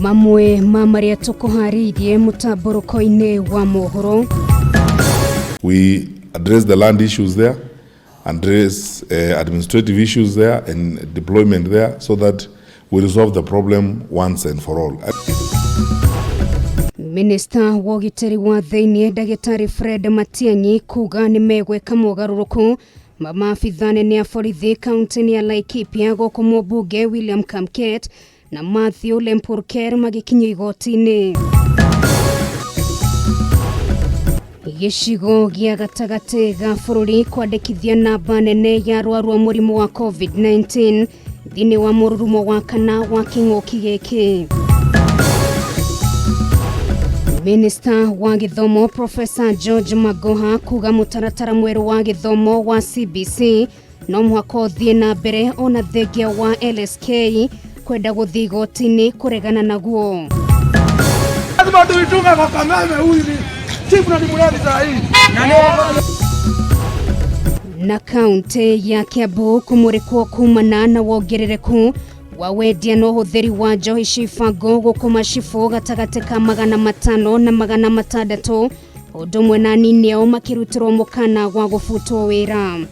Mamwe mamaria tukuharirie mutamburuko-ini wa mohoro. We address the land issues there, address administrative issues there and deployment there so that we resolve the problem once and for all. Minister wa ugiteri wa thiini Dagitari Fred Matiang'i kuga ni megweka mogaruruku maafithane ni borithi kaunti ya Laikipia goko mũmbunge William Kamket na Matthew Lempurker magikinyio igoti-ini. Gĩcigo gĩa gatagati ga bũrũri kwandĩkithia namba nene ya arwaru a mũrimũ wa COVID-19 thĩinĩ wa mũrurumo wa kana wa kĩng'ũki gĩkĩ. Minister wa gĩthomo Professor George Magoha kuga mũtaratara mwerũ wa gĩthomo wa CBC no mũhaka ũthiĩ na mbere ona thengia wa LSK kwenda gũthiĩ igoti-inĩ kũregana naguo. Na kaunti ya Kiambu kumurikwo kumana na wongerereku wa wendia na ũhũthĩri wa njohi cibango gũkũ cibũ gatagati ka 500 na 600 ũndũ ũmwe na anini ao makĩrutĩrwo mũkana wa gũbutwo wĩra.